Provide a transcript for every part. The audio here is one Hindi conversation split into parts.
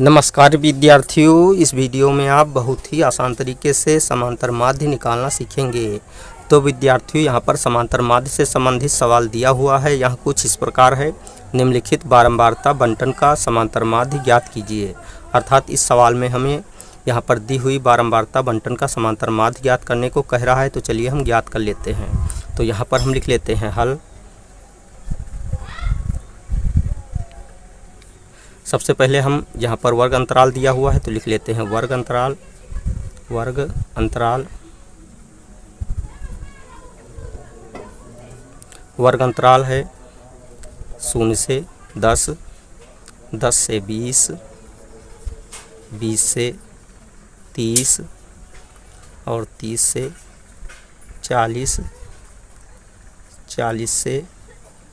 नमस्कार विद्यार्थियों, इस वीडियो में आप बहुत ही आसान तरीके से समांतर माध्य निकालना सीखेंगे। तो विद्यार्थियों, यहाँ पर समांतर माध्य से संबंधित सवाल दिया हुआ है। यहाँ कुछ इस प्रकार है, निम्नलिखित बारंबारता बंटन का समांतर माध्य ज्ञात कीजिए। अर्थात इस सवाल में हमें यहाँ पर दी हुई बारंबारता बंटन का समांतर माध्य ज्ञात करने को कह रहा है। तो चलिए हम ज्ञात कर लेते हैं। तो यहाँ पर हम लिख लेते हैं हल। सबसे पहले हम यहाँ पर वर्ग अंतराल दिया हुआ है तो लिख लेते हैं वर्ग अंतराल। वर्ग अंतराल है 0 से 10, 10 से 20, 20 से 30 और 30 से 40, 40 से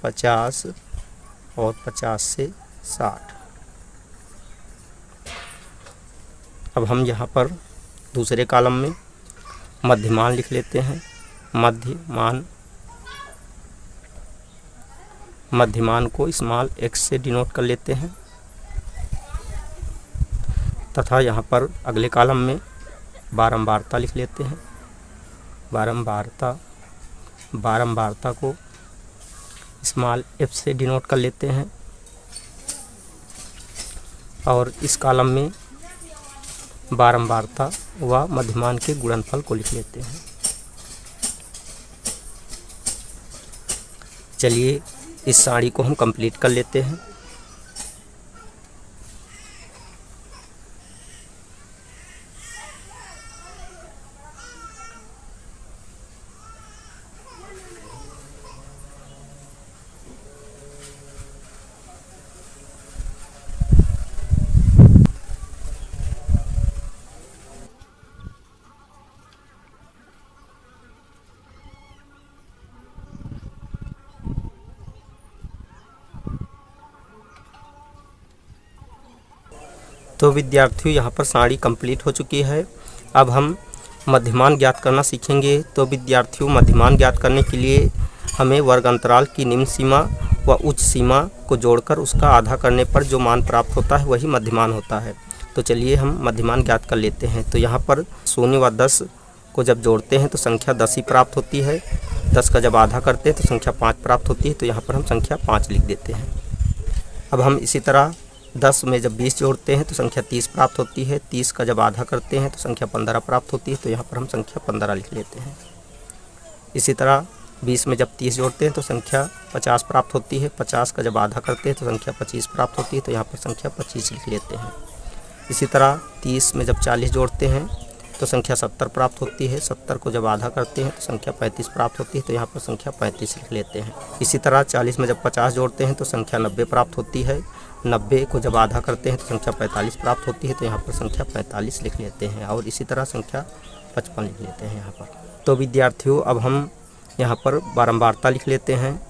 50 और 50 से 60। अब हम यहाँ पर दूसरे कॉलम में मध्यमान लिख लेते हैं। मध्यमान को स्मॉल x से डिनोट कर लेते हैं तथा यहाँ पर अगले कॉलम में बारंबारता लिख लेते हैं। बारंबारता को स्मॉल f से डिनोट कर लेते हैं और इस कॉलम में बारंबारता व मध्यमान के गुणनफल को लिख लेते हैं। चलिए इस सारणी को हम कंप्लीट कर लेते हैं। तो विद्यार्थियों, यहाँ पर सारणी कंप्लीट हो चुकी है। अब हम मध्यमान ज्ञात करना सीखेंगे। तो विद्यार्थियों, मध्यमान ज्ञात करने के लिए हमें वर्ग अंतराल की निम्न सीमा व उच्च सीमा को जोड़कर उसका आधा करने पर जो मान प्राप्त होता है वही मध्यमान होता है। तो चलिए हम मध्यमान ज्ञात कर लेते हैं। तो यहाँ पर 0 व 10 को जब जोड़ते हैं तो संख्या 10 ही प्राप्त होती है। 10 का जब आधा करते हैं तो संख्या 5 प्राप्त होती है। तो यहाँ पर हम संख्या 5 लिख देते हैं। अब हम इसी तरह 10 में जब 20 जोड़ते हैं तो संख्या 30 प्राप्त होती है। 30 का जब आधा करते हैं तो संख्या 15 प्राप्त होती है। तो यहाँ पर हम संख्या 15 लिख लेते हैं। इसी तरह 20 में जब 30 जोड़ते हैं तो संख्या 50 प्राप्त होती है। 50 का जब आधा करते हैं तो संख्या 25 प्राप्त होती है। तो यहाँ पर संख्या 25 लिख लेते हैं। इसी तरह 30 में जब 40 जोड़ते हैं तो संख्या 70 प्राप्त होती है। 70 को जब आधा करते हैं तो संख्या 35 प्राप्त होती है। तो यहाँ पर संख्या 35 लिख लेते हैं। इसी तरह 40 में जब 50 जोड़ते हैं तो संख्या 90 प्राप्त होती है। 90 को जब आधा करते हैं तो संख्या 45 प्राप्त होती है। तो यहाँ पर संख्या 45 लिख लेते हैं और इसी तरह संख्या 55 लिख लेते हैं यहाँ पर। तो विद्यार्थियों, अब हम यहाँ पर बारंबारता लिख लेते हैं।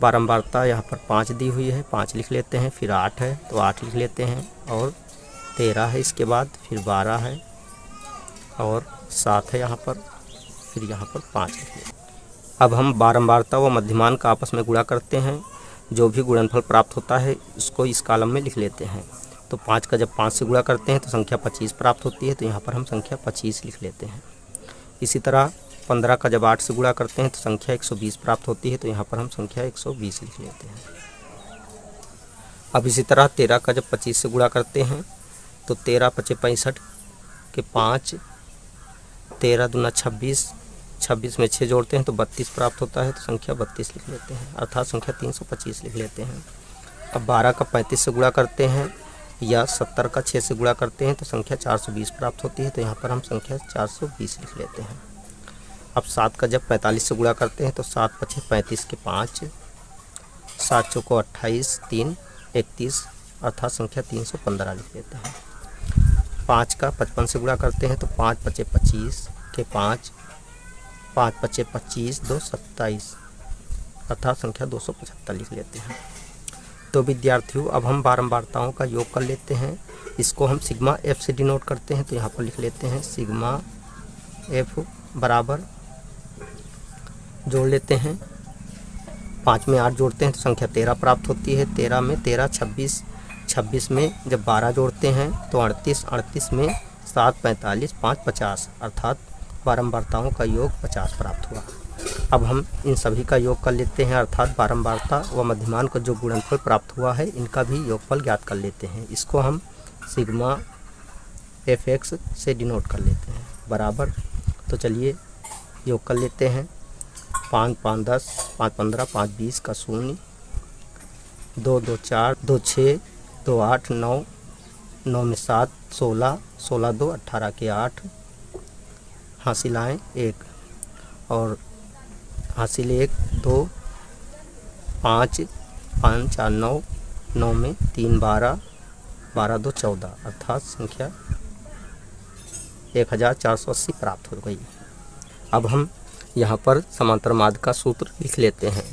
बारंबारता यहाँ पर 5 दी हुई है, 5 लिख लेते हैं। फिर 8 है तो 8 लिख लेते हैं और 13 है इसके बाद, फिर 12 है और 7 है यहाँ पर, फिर यहाँ पर 5 लिख लेते हैं। अब हम बारंबारता व मध्यमान का आपस में गुणा करते हैं। जो भी गुणनफल प्राप्त होता है उसको इस कॉलम में लिख लेते हैं। तो 5 का जब 5 से गुणा करते हैं तो संख्या 25 प्राप्त होती है। तो यहाँ पर हम संख्या 25 लिख लेते हैं। इसी तरह 15 का जब 8 से गुणा करते हैं तो संख्या 120 प्राप्त होती है। तो यहाँ पर हम संख्या 120 लिख लेते हैं। अब इसी तरह 13 का जब 25 से गुणा करते हैं तो 13 × 5 = 65 के 5, 13 दूना 26, 26 में 6 जोड़ते हैं तो 32 प्राप्त होता है। तो संख्या 32 लिख लेते हैं, अर्थात संख्या 325 लिख लेते हैं। अब 12 का 35 से गुणा करते हैं या 70 का 6 से गुणा करते हैं तो संख्या 420 प्राप्त होती है। तो यहाँ पर हम संख्या 420 लिख लेते हैं। अब 7 का जब 45 से गुणा करते हैं तो 7 × 5 = 35 के 5, 7 चौको 28, 3 31, अर्थात संख्या 315 लिख लेते हैं। 5 का 55 से गुणा करते हैं तो 5 × 5 = 25 के 5, 5 × 5 = 25, 2 27, अर्थात संख्या 275 लिख लेते हैं। तो विद्यार्थियों, अब हम बारंबारताओं का योग कर लेते हैं। इसको हम सिग्मा एफ से डिनोट करते हैं। तो यहाँ पर लिख लेते हैं सिग्मा एफ बराबर, जोड़ लेते हैं 5 में 8 जोड़ते हैं तो संख्या 13 प्राप्त होती है। 13 में 13 26, 26 में जब 12 जोड़ते हैं तो 38, 38 में 7, 45, 5, 50 अर्थात बारंबारताओं का योग 50 प्राप्त हुआ। अब हम इन सभी का योग कर लेते हैं अर्थात बारंबारता व मध्यमान का जो गुणनफल प्राप्त हुआ है इनका भी योगफल ज्ञात कर लेते हैं। इसको हम सिग्मा fx से डिनोट कर लेते हैं बराबर। तो चलिए योग कर लेते हैं। 5, 5, 10, 5, 15, 5, 20 का 0, 2, 2, 4, 2, 6, 2, 8, 9, 9 में 7, 16, 16, 2, 18 के 8, हासिल आए 1 और हासिल 1, 2, 5, 5, 4, 9, 9 में 3, 12, 12, 2, 14 अर्थात संख्या 1480 प्राप्त हो गई। अब हम यहाँ पर समांतर माध्य का सूत्र लिख लेते हैं।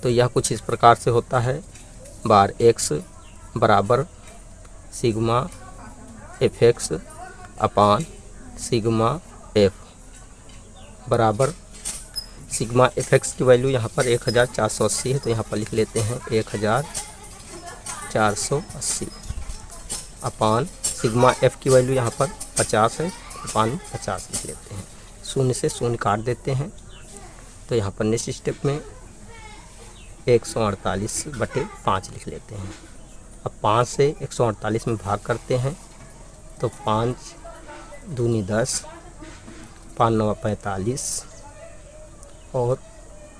तो यह कुछ इस प्रकार से होता है। बार x बराबर सिग्मा fx अपान सिग्मा f बराबर सिग्मा fx की वैल्यू यहाँ पर 1480 है तो यहाँ पर लिख लेते हैं 1480 अपान सिग्मा f की वैल्यू यहाँ पर 50 है अपान 50 लिख लेते हैं। 0 से 0 काट देते हैं तो यहाँ पर नेक्स्ट स्टेप में 148/5 लिख लेते हैं। अब 5 से 148 में भाग करते हैं तो 5 दूनी 10, 5 9 45 और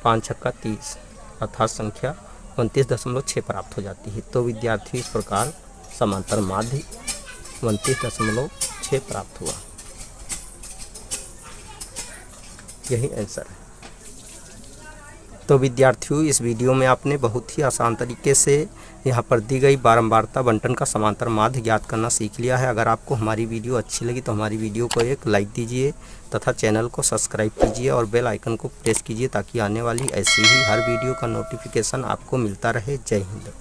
5 छक्का 30 अर्थात संख्या 29.6 प्राप्त हो जाती है। तो विद्यार्थी इस प्रकार समांतर माध्य 29.6 प्राप्त हुआ। यही आंसर है। तो विद्यार्थियों इस वीडियो में आपने बहुत ही आसान तरीके से यहाँ पर दी गई बारंबारता बंटन का समांतर माध्य ज्ञात करना सीख लिया है। अगर आपको हमारी वीडियो अच्छी लगी तो हमारी वीडियो को एक लाइक दीजिए तथा चैनल को सब्सक्राइब कीजिए और बेल आइकन को प्रेस कीजिए ताकि आने वाली ऐसी ही हर वीडियो का नोटिफिकेशन आपको मिलता रहे। जय हिंद।